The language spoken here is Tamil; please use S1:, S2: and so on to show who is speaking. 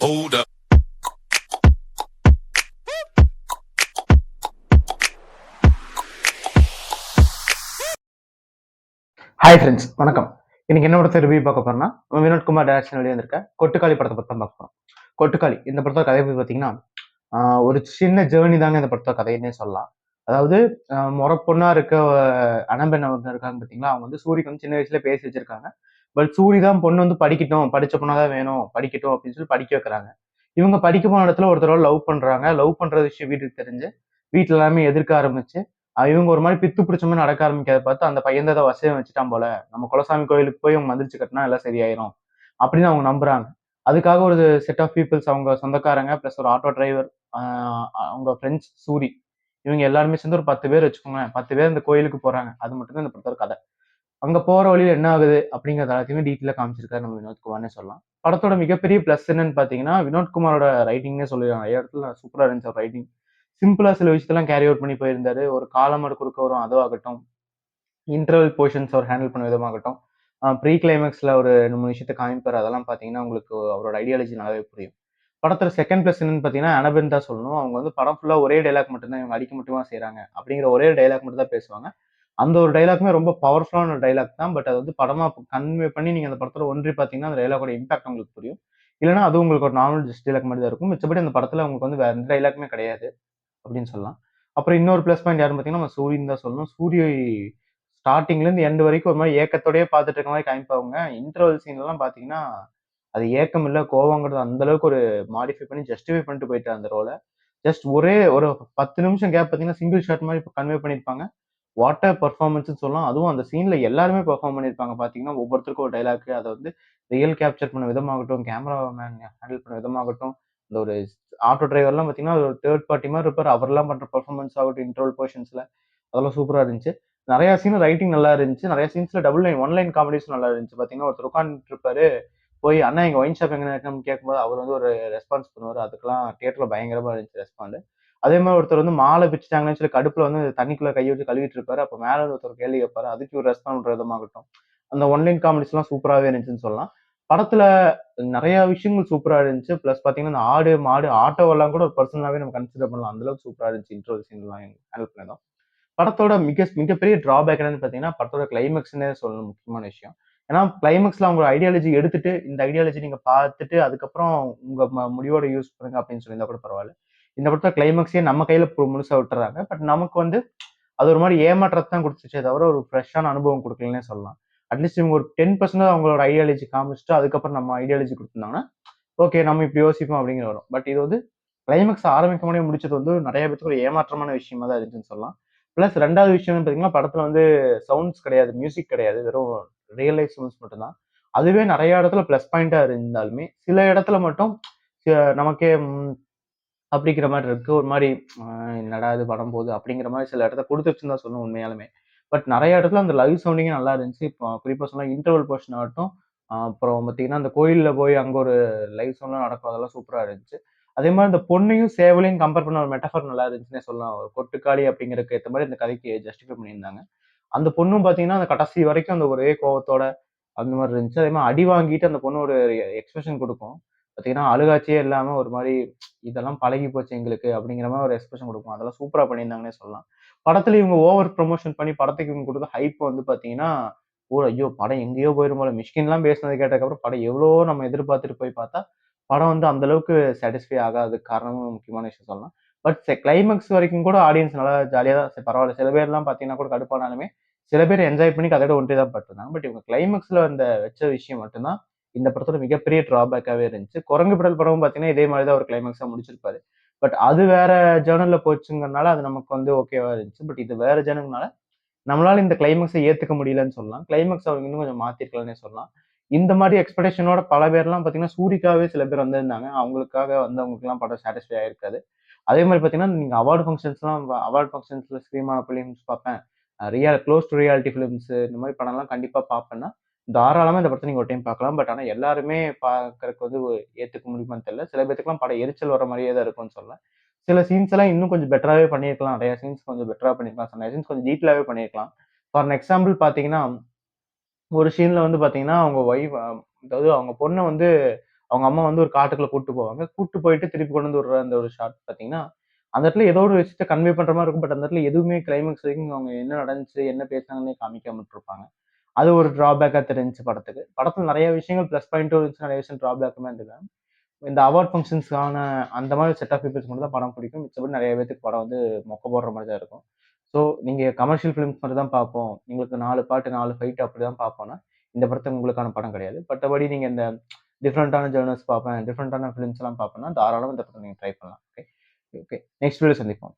S1: Hold up.
S2: ஹாய் ஃப்ரெண்ட்ஸ், வணக்கம். இன்னைக்கு என்ன படத்தை ரிவ்யூ பார்க்க போறோம்னா, வினோத்குமார் டைரக்ஷன் வெளியே வந்திருக்க கொட்டுக்காளி படத்தை பற்றி தான் பார்க்க போறோம். கொட்டுக்காளி இந்த படத்தோட கதை பத்தி பார்த்தீங்கன்னா, ஒரு சின்ன ஜேர்னி தாங்க இந்த படத்தோட கதைன்னே சொல்லலாம். அதாவது பொண்ணா இருக்க அனம்பெண் அவங்க இருக்காங்க பார்த்தீங்களா, அவங்க வந்து சூரிக்கு வந்து சின்ன வயசுல பேசி வச்சிருக்காங்க. பட் சூரி தான் பொண்ணு வந்து படிக்கட்டும், படிச்ச பொண்ணா தான் வேணும், படிக்கட்டும் அப்படின்னு சொல்லி படிக்க வைக்கிறாங்க. இவங்க படிக்க போன இடத்துல ஒருத்தரோட லவ் பண்றாங்க. லவ் பண்ற விஷயம் வீட்டுக்கு தெரிஞ்சு, வீட்டுல எல்லாமே எதிர்க்க ஆரம்பிச்சு, இவங்க ஒரு மாதிரி பித்து பிடிச்ச மாதிரி நடக்க ஆரம்பிக்கிறத பார்த்து அந்த பையன் தான் ஏதோ வசியம் வச்சுட்டான் போல. நம்ம குலசாமி கோயிலுக்கு போய் அவங்க மந்திரிச்சு கட்டினா எல்லாம் சரியாயிரும் அப்படின்னு அவங்க நம்புறாங்க. அதுக்காக ஒரு செட் ஆஃப் பீப்புள்ஸ் அவங்க சொந்தக்காரங்க பிளஸ் ஒரு ஆட்டோ டிரைவர், அவங்க ஃப்ரெண்ட்ஸ் சூரி, இவங்க எல்லாருமே சேர்ந்து ஒரு 10 பேர் வச்சுக்கோங்களேன். 10 பேர் இந்த கோயிலுக்கு போறாங்க. அது மட்டும் தான் இந்த படத்தோட கதை. அங்க போற வழியில என்ன ஆகுது அப்படிங்கிறது எல்லாத்தையுமே டீட்டெயிலா காமிச்சிருக்காரு நம்ம வினோத்குமார்னே சொல்லலாம். படத்தோட மிகப்பெரிய பிளஸ் என்னன்னு பாத்தீங்கன்னா, வினோத்குமாரோட ரைட்டிங்னே சொல்லிடலாம். நிறைய இடத்துல சூப்பரா இருந்துச்சு அவர் ரைட்டிங். சிம்பிளா சில விஷயத்தெல்லாம் கேரி அவுட் பண்ணி போயிருந்தாரு. ஒரு காலமாடு குறுக்க வரும் அதுவாகட்டும், இன்டர்வல் போர்ஷன்ஸ் அவர் ஹேண்டில் பண்ண விதமாகட்டும், ப்ரீ கிளைமேக்ஸ்ல ஒரு 2, 3 விஷயத்த காமிப்பாரு. அதெல்லாம் பாத்தீங்கன்னா உங்களுக்கு அவரோட ஐடியாலஜி நல்லாவே புரியும். படத்துல செகண்ட் பிளஸ் என்னன்னு பாத்தீங்கன்னா, அனபென் தான் சொல்லணும். அவங்க வந்து படம் ஃபுல்லா ஒரே டயலாக் மட்டும் தான், இவங்க அடிக்க மட்டுமா செய்றாங்க அப்படிங்கிற ஒரே டயலாக் மட்டும் தான் பேசுவாங்க. அந்த ஒரு டயலாக்குமே ரொம்ப பவர்ஃபுல்லான ஒரு டயலாக் தான். பட் அது வந்து படமா கன்வே பண்ணி நீங்க அந்த படத்துல ஒன்றி பார்த்தீங்கன்னா, அந்த டயலாக்கோட இம்பாக்ட் உங்களுக்கு புரியும். இல்லன்னா அது உங்களுக்கு ஒரு நார்மல் ஜஸ்ட் டயலாக் மாரி தான் இருக்கும். மிச்சபடி அந்த படத்துல உங்களுக்கு வந்து வேற எந்த டயலாக்குமே கிடையாது அப்படின்னு சொல்லலாம். அப்புறம் இன்னொரு பிளஸ் பாயிண்ட் யாருன்னு பார்த்தீங்கன்னா, நம்ம சூரின்னு தான் சொல்லணும். சூரி ஸ்டார்ட்டிங்ல இருந்து எண்ட் வரைக்கும் ஒரு மாரி ஏக்கத்தோடயே பார்த்துட்டு இருக்க மாரி காமிப்பாங்க. இன்டர்வல் சீன்லலாம் பார்த்தீங்கன்னா, அது ஏக்கம் இல்ல, கோவங்கிறது அந்த அளவுக்கு ஒரு மாடிஃபை பண்ணி ஜஸ்டிஃபை பண்ணிட்டு போயிட்டாரு அந்த ரோல. ஜஸ்ட் ஒரே ஒரு 10 நிமிஷம் கேப் பார்த்தீங்கன்னா, சிங்கிள் ஷாட் மாரி கன்வே பண்ணியிருப்பாங்க. வாட் அ பெர்ஃபார்மன்ஸ்ன்னு சொல்லலாம். அதுவும் அந்த சீன்ல எல்லாருமே பெர்ஃபார்ம் பண்ணியிருப்பாங்க பார்த்தீங்கன்னா, ஒவ்வொருத்தருக்கும் ஒரு டயலாக். அத வந்து ரியல் கேப்சர் பண்ண விதமாகட்டும், கேமராமேன் ஹேண்டில் பண்ண விதமாகட்டும், இந்த ஒரு ஆட்டோ டிரைவர்லாம் பார்த்தீங்கன்னா, ஒரு தேர்ட் பார்ட்டி மாரி இருப்பாரு. அவர்லாம் பண்ற பெர்ஃபார்மன்ஸ் ஆகட்டும், இன்டர்வல் போர்ஷன்ஸ்ல அதெல்லாம் சூப்பரா இருந்துச்சு. நெறைய சீன் ரைட்டிங் நல்லா இருந்துச்சு. நெறைய சீன்ஸ்ல டபுள் லைன், ஒன் லைன் காமெடிஸும் நல்லா இருந்துச்சு. பார்த்தீங்கன்னா, ஒருத்தர் உட்கார்ந்துட்டு இருப்பாரு. போய் "அண்ணா எங்க ஒயின் ஷாப் எங்கண்ணா இருக்குன்னு" கேட்கும்போது, அவர் வந்து ஒரு ரெஸ்பான்ஸ் பண்ணுவாரு. அதுக்கெல்லாம் தியேட்டர்ல பயங்கரமா இருந்துச்சு ரெஸ்பாண்டு. அதே மாரி ஒருத்தர் வந்து மாலை பிச்சுட்டாங்கன்னு சொல்லி கடுப்புல வந்து தண்ணிக்குள்ள கைய வச்சு கழுவிட்டு இருப்பாரு. அப்ப மேல இருந்து ஒருத்தர் கேள்வி கேட்பாரு. அதுக்கு இவரு ரெஸ்பாண்ட் பண்ற விதமாகட்டும். அந்த ஒன் லைன் காமெடிஸ்லாம் சூப்பராவே இருந்துச்சுன்னு சொல்லலாம். படத்துல நெறைய விஷயங்கள் சூப்பரா இருந்துச்சு. பிளஸ் பார்த்தீங்கன்னா, இந்த ஆடு, மாடு, ஆட்டோவெல்லாம் கூட ஒரு பெர்சனலாவே நம்ம கன்சிடர் பண்ணலாம். அந்த அளவுக்கு சூப்பரா இருந்துச்சு. இன்ட்ரோ சீன்லாம் ஹேண்டில் பண்ணதும். படத்தோட மிகப்பெரிய டிராபேக் என்னன்னு பார்த்தீங்கன்னா, படத்தோட கிளைமாக்ஸ்ன்னே சொல்லணும் முக்கியமான விஷயம். ஏன்னா, கிளைமாக்ஸ்ல அவங்க ஐடியாலஜி எடுத்துட்டு, இந்த ஐடியாலஜி நீங்க பார்த்துட்டு, அதுக்கப்புறம் உங்க முடிவோட யூஸ் பண்ணுங்க அப்படின்னு சொல்லியிருந்தா கூட பரவால்ல. இந்த படத்தோட கிளைமாக்ஸே நம்ம கையில முழுசா விட்டுர்றாங்க. பட் நமக்கு வந்து அது ஒரு மாரி ஏமாற்றத்த தான் குடுத்துச்சே தவிர, ஒரு ஃப்ரெஷ்ஷான அனுபவம் குடுக்கலன்னே சொல்லலாம். அட்லீஸ்ட் இவங்க ஒரு 10% அவங்களோட ஐடியாலஜி காமிச்சுட்டு, அதுக்கப்புறம் நம்ம ஐடியாலஜி குடுத்திருந்தாங்கன்னா, ஓகே நம்ம இப்படி யோசிப்போம் அப்படிங்கிற வரும். பட் இது வந்து கிளைமாக்ஸ் ஆரம்பிக்க முன்னாடியே முடிச்சது வந்து நெறைய பேத்துக்கு ஒரு ஏமாற்றமான விஷயமா தான் இருந்துச்சுன்னு சொல்லலாம். பிளஸ் 2வது விஷயம் பார்த்தீங்கன்னா, படத்துல வந்து சவுண்ட்ஸ் கிடையாது, மியூசிக் கிடையாது. வெறும் ரியல் லைஃப் சவுண்ட்ஸ் மட்டும் தான். அதுவே நெறைய இடத்துல பிளஸ் பாயிண்ட்டா இருந்தாலுமே, சில இடத்துல மட்டும் நமக்கே அப்படிங்கிற மாரி இருக்கு. ஒரு மாரி அ என்னடா இது படம் போது அப்படிங்கிற மாரி சில இடத்துல குடுத்துருச்சுன்னு தான் சொல்லணும் உண்மையாலுமே. பட் நெறைய இடத்துல அந்த லைவ் சவுண்டிங்கே நல்லா இருந்துச்சு. இப்போ குறிப்பா சொன்னா இன்டர்வல் போர்ஷன் ஆகட்டும், அப்புறம் பார்த்தீங்கன்னா, அந்த கோயில்ல போய் அங்க ஒரு லைவ் சவுண்ட்லாம் நடக்கும். அதெல்லாம் சூப்பரா இருந்துச்சு. அதே மாரி இந்த பொண்ணையும், சேவலையும் கம்பேர் பண்ண ஒரு மெட்டாஃபர் நல்லா இருந்துச்சுன்னே சொல்லலாம். ஒரு கொட்டுக்காளி அப்படிங்கிறதுக்கு ஏத்த மாரி இந்த கதைக்கு ஜஸ்டிஃபை பண்ணியிருந்தாங்க. அந்த பொண்ணும் பார்த்தீங்கன்னா, அந்த கடைசி வரைக்கும் அந்த ஒரே கோவத்தோட அந்த மாரி இருந்துச்சு. அதே மாரி அடி வாங்கிட்டு அந்த பொண்ணு ஒரு எக்ஸ்பிரஷன் குடுக்கும். பார்த்தீங்கன்னா, அழுகாட்சியே இல்லாம ஒரு மாரி இதெல்லாம் பழகி போச்சு எங்களுக்கு அப்படிங்கிற மாரி ஒரு எக்ஸ்பிரஷன் குடுக்கும். அதெல்லாம் சூப்பரா பண்ணியிருந்தாங்கன்னே சொல்லலாம். படத்துல இவங்க ஓவர் ப்ரமோஷன் பண்ணி படத்துக்கு இவங்க குடுத்த ஹைப் வந்து பார்த்தீங்கன்னா, ஓ! ஐயோ! படம் எங்கேயோ போயிரும் போல. மிஷ்கின்லாம் பேசினது கேட்டதுக்கப்புறம் படம் எவ்வளவோ நம்ம எதிர்பார்த்துட்டு போய் பார்த்தா, படம் வந்து அந்த அளவுக்கு சாட்டிஸ்ஃபை ஆகாததுக்கு காரணமும் முக்கியமான விஷயம் சொல்லலாம். பட் கிளைமாக்ஸ் வரைக்கும் கூட ஆடியன்ஸ் நல்லா ஜாலியா தான் சரி பரவால்ல. சில பேர்லாம் பார்த்தீங்கன்னா கூட கடுப்பானாலுமே, சில பேர் என்ஜாய் பண்ணி கதையோட ஒன்றி தான் பட்டுருந்தாங்க. பட் இவங்க கிளைமாக்ஸ்ல அந்த வச்ச விஷயம் மட்டும் தான் இந்த படத்தோட மிகப்பெரிய டிராபேக்காவே இருந்துச்சு. குரங்கு படல் படமும் பார்த்தீங்கன்னா, இதே மாரி தான் ஒரு கிளைமாக்ஸா முடிச்சிருப்பாரு. பட் அது வேற ஜர்னல்ல போச்சுங்கிறனால அது நமக்கு வந்து ஓகேவா இருந்துச்சு. பட் இது வேற ஜர்னல்னால நம்மளால இந்த கிளைமாக்ஸ ஏத்துக்க முடியலன்னு சொல்லலாம். கிளைமாக்ஸ் அவங்க இன்னும் கொஞ்சம் மாத்திருக்கலாம்னே சொல்லலாம். இந்த மாரி எக்ஸ்பெக்டேஷனோட பல பேர்லாம் பார்த்தீங்கன்னா, சூரிக்காவே சில பேர் வந்திருந்தாங்க. அவங்களுக்காக வந்தவங்களுக்கெல்லாம் படம் சாட்டிஸ்ஃபை ஆயிருக்காது. அதே மாரி பார்த்தீங்கன்னா, நீங்க அவார்ட் ஃபங்ஷன்ஸ்ல ஸ்க்ரீமா ஃபிலிம்ஸ் பார்ப்பேன். க்ளோஸ் டூ ரியாலிட்டி ஃபிலிம்ஸ் இந்த மாரி படம்லாம் கண்டிப்பா பார்ப்பேன்னா, தாராளமா இந்த படத்த நீங்க ஒரு டைம் பார்க்கலாம். பட் ஆனா எல்லாருமே பார்க்கறக்கு வந்து ஏத்துக்க முடியுமான்னு தெரியல. சில பேத்துக்குலாம் படம் எரிச்சல் வர மாரியே தான் இருக்கும்னு சொல்லலாம். சில சீன்ஸ் எல்லாம் இன்னும் கொஞ்சம் பெட்டராவே பண்ணியிருக்கலாம். நெறைய சீன்ஸ் கொஞ்சம் பெட்டரா பண்ணியிருக்கலாம். சில சீன்ஸ் கொஞ்சம் டீட்டெயிலாவே பண்ணியிருக்கலாம். ஃபார் அன் எக்ஸாம்பிள் பார்த்தீங்கன்னா, ஒரு சீன்ல வந்து பார்த்தீங்கன்னா, அவங்க ஒய்ஃப் அதாவது அவங்க பொண்ண வந்து அவங்க அம்மா வந்து ஒரு காட்டுக்குள்ள கூட்டு போவாங்க. கூட்டு போயிட்டு திருப்பி கொண்டு வந்து விடுற அந்த ஒரு ஷாட் பார்த்தீங்கன்னா, அந்த இடத்துல ஏதோ ஒரு விஷயத்த கன்வே பண்ற மாரி இருக்கும். பட் அந்த இடத்துல எதுவுமே கிளைமாக்ஸ் வரைக்கும் அவங்க என்ன நடந்துச்சு, என்ன பேசினாங்கன்னே காமிக்காம விட்டுருப்பாங்க. அது ஒரு டிராபேக்கா தெரிஞ்சுச்சு படத்துக்கு. படத்துல நெறைய விஷயங்கள் பிளஸ் பாயிண்ட்டும் இருந்துச்சு. நெறைய விஷயம் டிராபேக்குமே இருந்தது. இந்த அவார்ட் ஃபங்ஷன்ஸ்க்கான அந்த மாரி செட் ஆஃப் பீப்பிள்ஸ்க்கு மட்டும் தான் படம் பிடிக்கும். மிச்சபடி நெறைய பேத்துக்கு படம் வந்து மொக்க போடுற மாரி தான் இருக்கும். ஸோ நீங்க கமர்ஷியல் ஃபிலிம்ஸ் மட்டும் தான் பார்ப்போம். எங்களுக்கு 4 பாட்டு, 4 ஃபைட் அப்படிதான் பார்ப்போம்னா, இந்த படத்து உங்களுக்கான படம் கிடையாது. மத்தபடி நீங்க இந்த டிஃபரண்டான ஜர்னல்ஸ் பார்ப்பேன், டிஃபரண்டான ஃபிலிம்ஸ்லாம் பார்ப்பேன்னா, தாராளமா இந்த படத்த நீங்க ட்ரை பண்ணலாம். ஓகே. ஓகே. நெக்ஸ்ட் வீடியோல சந்திப்போம்.